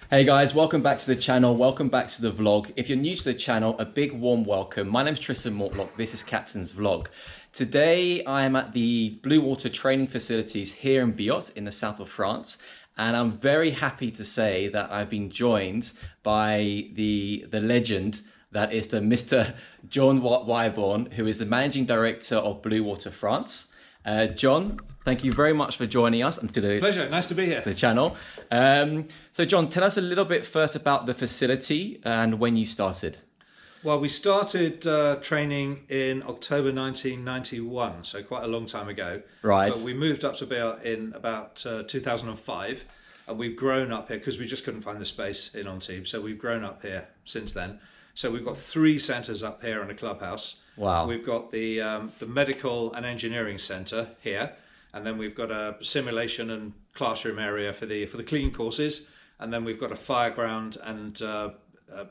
Hey guys, welcome back to the channel, welcome back to the vlog. If you're new to the channel, a big warm welcome. My name is Tristan Mortlock, this is Captain's Vlog. Today I am at the Bluewater training facilities here in Biot in the south of France, and I'm very happy to say that I've been joined by the legend that is the Mr. John Wyborn, who is the Managing Director of Bluewater France. John, thank you very much for joining us and to the pleasure. Nice to be here. The channel. So John, tell us a little bit first about the facility and when you started. Well, we started training in October 1991, so quite a long time ago. Right. But we moved up to Biot in about 2005, and we've grown up here because we just couldn't find the space in Antibes. So we've grown up here since then. So we've got 3 centres up here and a clubhouse. Wow. We've got the medical and engineering centre here, and then we've got a simulation and classroom area for the clean courses, and then we've got a fireground and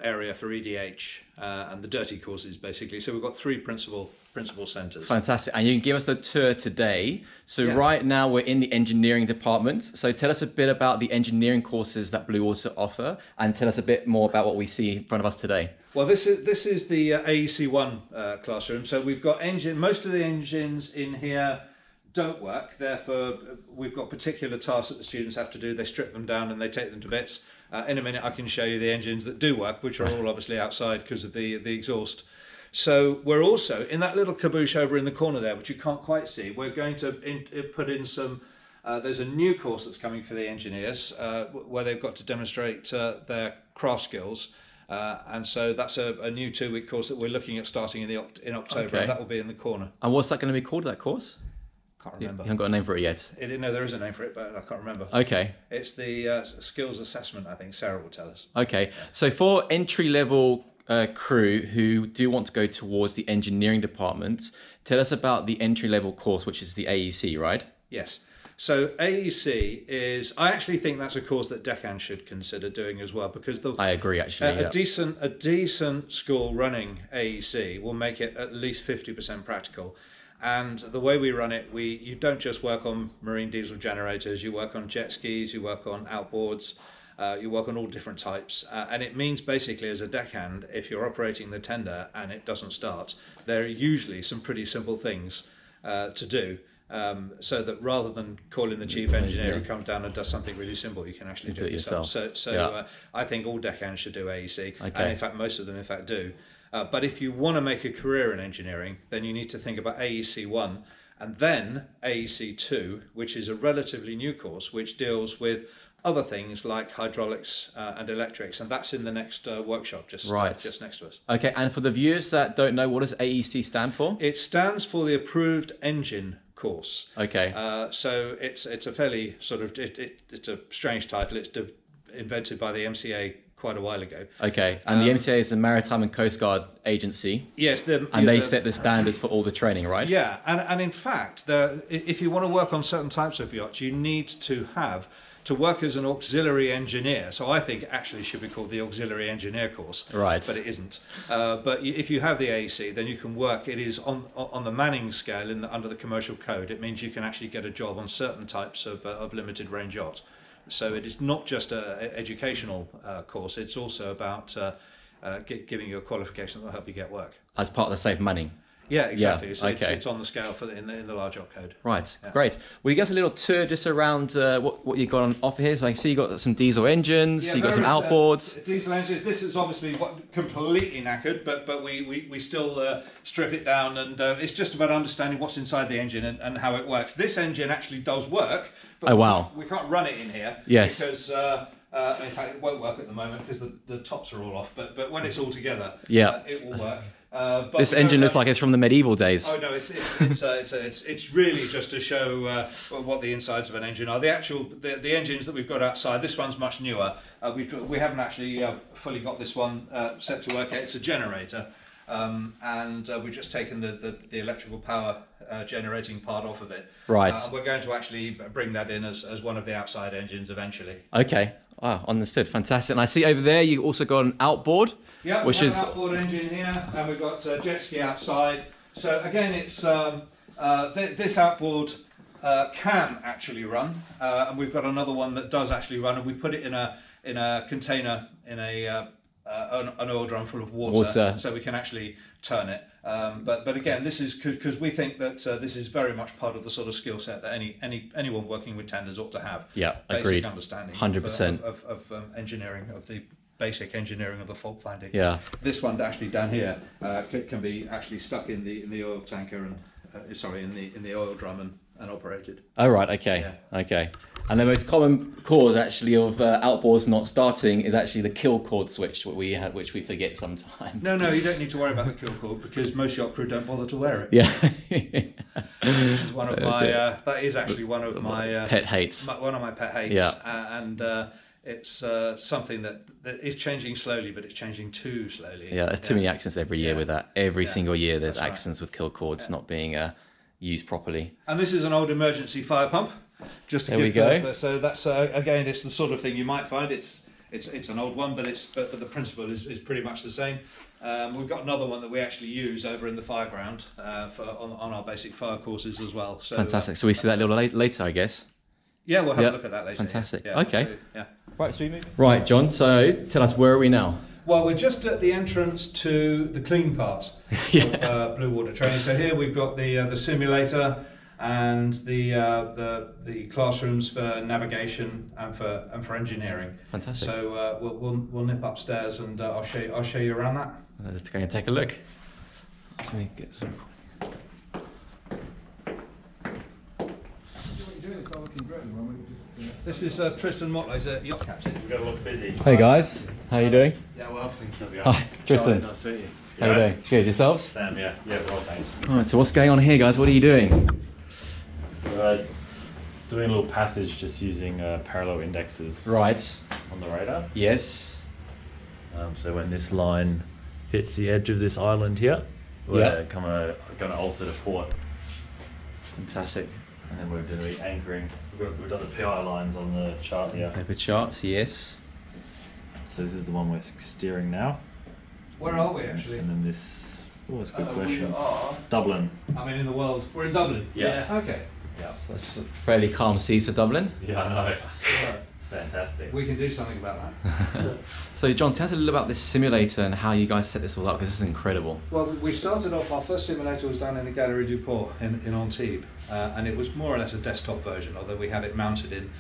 area for EDH and the dirty courses, basically. So we've got 3 principal centres. Fantastic. And you can give us the tour today. So right now we're in the engineering department. So tell us a bit about the engineering courses that Bluewater offer, and tell us a bit more about what we see in front of us today. Well, this is the AEC1 classroom. So we've got most of the engines in here don't work. Therefore, we've got particular tasks that the students have to do. They strip them down and they take them to bits. In a minute, I can show you the engines that do work, which are all obviously outside because of the exhaust. So we're also in that little caboose over in the corner there, which you can't quite see. We're going to put in some. There's a new course that's coming for the engineers where they've got to demonstrate their craft skills. And so that's a new 2-week course that we're looking at starting in October. Okay. And that will be in the corner. And what's that going to be called, that course? Can't remember. You haven't got a name for it yet? No, there is a name for it, but I can't remember. Okay. It's the skills assessment, I think. Sarah will tell us. Okay. So for entry-level crew who do want to go towards the engineering department, tell us about the entry-level course, which is the AEC, right? Yes. So AEC is, I actually think that's a course that deckhands should consider doing as well, because I agree, actually. A decent school running AEC will make it at least 50% practical. And the way we run it, you don't just work on marine diesel generators, you work on jet skis, you work on outboards, you work on all different types. And it means basically as a deckhand, if you're operating the tender and it doesn't start, there are usually some pretty simple things to do. So that rather than calling the chief engineer who comes down and does something really simple, you can actually do it yourself. So I think all deckhands should do AEC, and in fact most of them in fact do. But if you want to make a career in engineering, then you need to think about AEC1 and then AEC2, which is a relatively new course which deals with other things like hydraulics and electrics, and that's in the next workshop just next to us. Okay, and for the viewers that don't know, what does AEC stand for? It stands for the Approved Engine Course. Okay. So it's a fairly sort of it's a strange title. It's invented by the MCA quite a while ago. Okay, and the MCA is the Maritime and Coast Guard Agency. Yes, they set the standards for all the training, right? Yeah, and in fact, if you want to work on certain types of yachts, you need to work as an auxiliary engineer. So I think it actually should be called the auxiliary engineer course. Right. But it isn't. But if you have the AEC, then you can work. It is on the Manning scale under the commercial code. It means you can actually get a job on certain types of limited range yachts. So it is not just an educational course. It's also about giving you a qualification that will help you get work. As part of the Safe Manning. Yeah, exactly. Yeah, So okay. it's on the scale for in the large yacht code. Right, great. Will you give us a little tour just around what you've got on offer here? So I can see you've got some diesel engines, you've got some outboards. Diesel engines. This is obviously completely knackered, but we still strip it down, and it's just about understanding what's inside the engine and how it works. This engine actually does work, but we can't run it in here. Yes. Because in fact it won't work at the moment because the tops are all off. But when it's all together, it will work. But this engine looks like it's from the medieval days. Oh no, it's really just to show what the insides of an engine are. The engines that we've got outside. This one's much newer. We haven't actually fully got this one set to work yet. It's a generator, and we've just taken the electrical power generating part off of it. Right. We're going to actually bring that in as one of the outside engines eventually. Okay. Wow, understood. Fantastic. And I see over there you've also got an outboard. Yeah, which is an outboard engine here, and we've got jet ski outside. So again, it's this outboard can actually run, and we've got another one that does actually run, and we put it in a in a container in an oil drum full of water, so we can actually turn it. But again, this is because we think that this is very much part of the sort of skill set that anyone working with tenders ought to have. Yeah, basic agreed. Understanding 100% of engineering, of the basic engineering of the fault finding. Yeah. This one actually down here can be actually stuck in the oil tanker and in the oil drum and operated. Oh right, okay, Yeah. okay. And the most common cause actually of outboards not starting is actually the kill cord switch, which we forget sometimes. No, you don't need to worry about the kill cord because most yacht crew don't bother to wear it. Yeah. Which is one of my. That is actually one of my pet hates. One of my pet hates. Yeah. And it's something that is changing slowly, but it's changing too slowly. Yeah, there's too many accidents every year with that. Every single year there's That's accidents with kill cords not being used properly. And this is an old emergency fire pump. Just to there we go. So that's again, it's the sort of thing you might find. It's an old one, but the principle is pretty much the same. We've got another one that we actually use over in the fireground on our basic fire courses as well. So, fantastic. So we see that a little later, I guess. Yeah, we'll have a look at that later. Fantastic. Yeah, okay. so, yeah. Right, so we move. Right, John. So tell us, where are we now? Well, we're just at the entrance to the clean part of Bluewater training. So here we've got the simulator and the classrooms for navigation and for engineering. Fantastic. So we'll nip upstairs and I'll show you around that. Let's go and take a look. Let me get some. This is Tristan Mortlock, he's a yacht captain. We've got to look busy. Hey guys, how you doing? Yeah, well, thank you. Hi, Tristan. Nice to meet you. How you doing? Good. Yourselves? Sam, yeah, well, thanks. All right. So what's going on here, guys? What are you doing? We're doing a little passage just using parallel indexes Right. on the radar. Yes. So when this line hits the edge of this island here, we're going to alter the port, Fantastic. and then we're going to be anchoring. We've done the PI lines on the chart here. Paper charts. Yes. So this is the one we're steering now. Where are we actually? And then this. Oh, that's a good We question. are. Dublin. I mean, in the world. We're in Dublin. Yeah. Okay. Yeah. That's fairly calm seas for Dublin. Yeah, I know. Right. Fantastic. We can do something about that. So John, tell us a little about this simulator and how you guys set this all up, because this is incredible. Well, we started off, our first simulator was down in the Galerie du Port in Antibes, and it was more or less a desktop version, although we had it mounted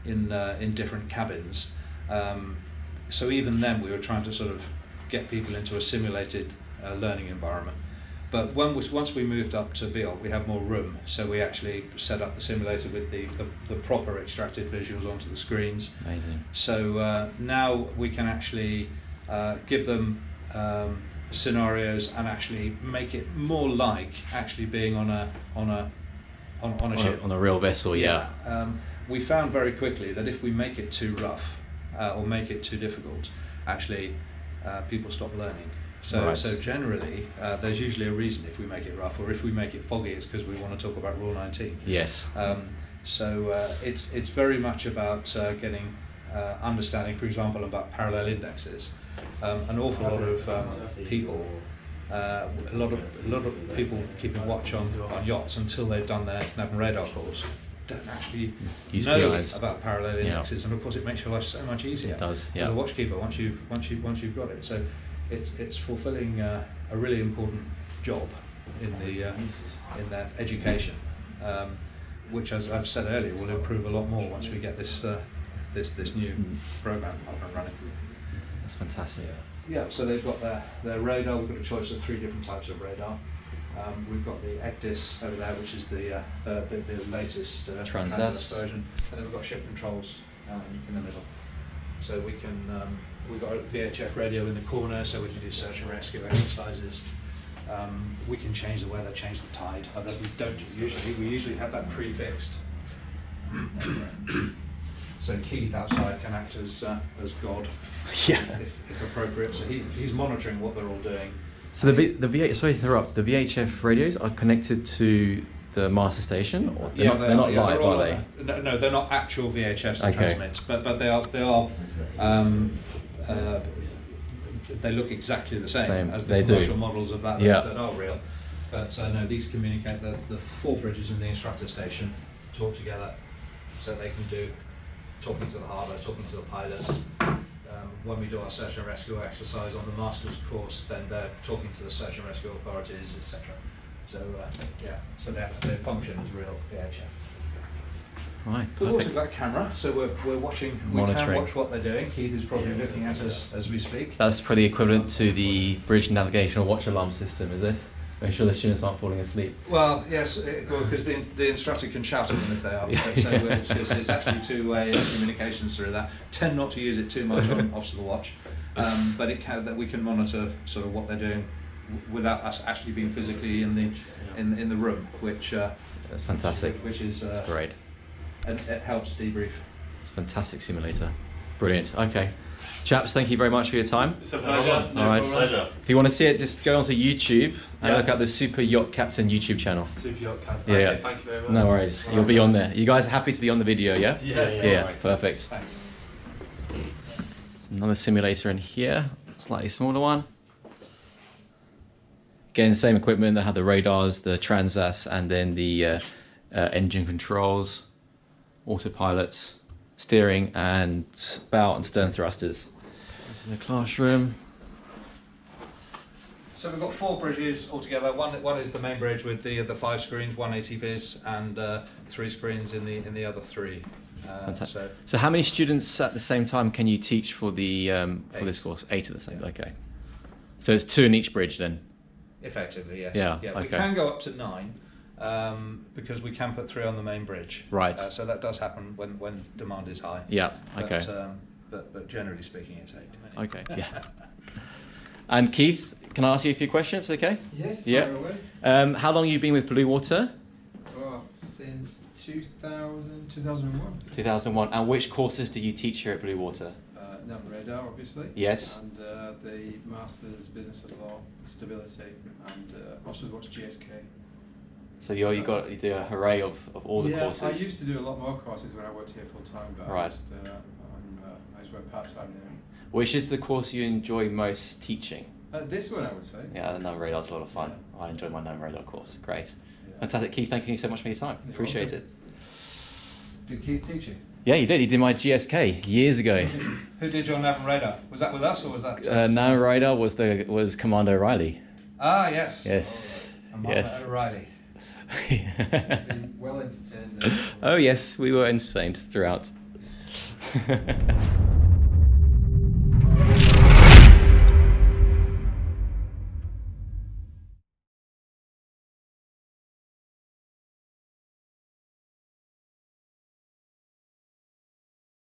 in different cabins. So even then we were trying to sort of get people into a simulated learning environment. But once we moved up to Biot, we had more room, so we actually set up the simulator with the proper extracted visuals onto the screens. Amazing. So now we can actually give them scenarios and actually make it more like actually being on a ship. On a real vessel, yeah. We found very quickly that if we make it too rough or make it too difficult, actually people stop learning. So generally, there's usually a reason if we make it rough, or if we make it foggy, it's because we want to talk about Rule 19. Yes. So it's very much about getting understanding, for example, about parallel indexes. An awful lot of people, a lot of people keeping watch on yachts until they've done their nav and radar course don't actually know about parallel indexes, and of course it makes your life so much easier. It does. Yeah. As a watchkeeper, once you've got it. So it's fulfilling a really important job in that education, which, as I've said earlier, will improve a lot more once we get this new program up and running. That's fantastic. Yeah, so they've got their radar. We've got a choice of 3 different types of radar. We've got the ECDIS over there, which is the latest Transat version, and then we've got ship controls in the middle. So we can we've got a VHF radio in the corner, so we can do search and rescue exercises. We can change the weather, change the tide. Although we don't usually. We usually have that prefixed. So Keith outside can act as God, if appropriate. So he's monitoring what they're all doing. So the sorry to interrupt. The VHF radios are connected to the master station, or they're not live, are they? No, they're not actual VHFs that transmit, but they are. They look exactly the same as the commercial models of that are real. But no, these communicate. The 4 bridges in the instructor station talk together, so they can do talking to the harbour, talking to the pilots. When we do our search and rescue exercise on the master's course, then they're talking to the search and rescue authorities, etc. So yeah, so their function is real VHF. Right, We've perfect. also got a camera, so we're watching. We Monitoring. can watch what they're doing. Keith is probably looking at us as we speak. That's probably equivalent to the bridge navigational watch alarm system, is it? Make sure the students aren't falling asleep. Well, yes, because the instructor can shout at them if they are. So it's actually two-way communications through that. Tend not to use it too much on obstacle watch, but that we can monitor sort of what they're doing without us actually being physically in the room, which That's fantastic. Which is That's great. It helps debrief. It's a fantastic simulator. Brilliant. Okay. Chaps, thank you very much for your time. It's a pleasure. All right. Pleasure. If you want to see it, just go onto YouTube and look at the Super Yacht Captain YouTube channel. Super Yacht Captain. Yeah. Okay, thank you very much. No worries. You'll be on there. You guys are happy to be on the video, yeah? Yeah. Right. Perfect. Thanks. Another simulator in here, slightly smaller one. Again, same equipment that had the radars, the transas, and then the engine controls, autopilots, steering, and bow and stern thrusters. This is the classroom. So we've got 4 bridges altogether. One is the main bridge with the 5 screens, 180 vis, and 3 screens in the other 3. Fantastic. So how many students at the same time can you teach for the for this course? 8 at the same. Yeah. Okay. So it's 2 in each bridge then. Effectively, yes. Yeah, We okay. can go up to 9 because we can put 3 on the main bridge. Right. So that does happen when demand is high. Yeah. Okay. But generally speaking, it's 8. Okay. Yeah. And Keith, can I ask you a few questions? Okay. Yes, Yeah. fire away. How long have you been with Bluewater? Oh, since 2001. 2001. And which courses do you teach here at Bluewater? Nav radar, obviously. Yes. And the Masters Business of Law, Stability, and also watch GSK. So you do a hooray of all the courses. I used to do a lot more courses when I worked here full time, but Right. I just work part time now. Which is the course you enjoy most teaching? This one, I would say. Yeah, the NAM radar's a lot of fun. I enjoyed my NAM radar course. Great. Yeah. Fantastic. Keith, thank you so much for your time. You're Appreciate welcome. Did Keith teach you? it. Yeah, he did. He did my GSK years ago. Who did your nav and radar? Was that with us or was that? NAM radar was Commander Riley. Ah, yes. Yes. Amanda Yes. O'Reilly. Been well entertained. Oh yes, we were entertained throughout.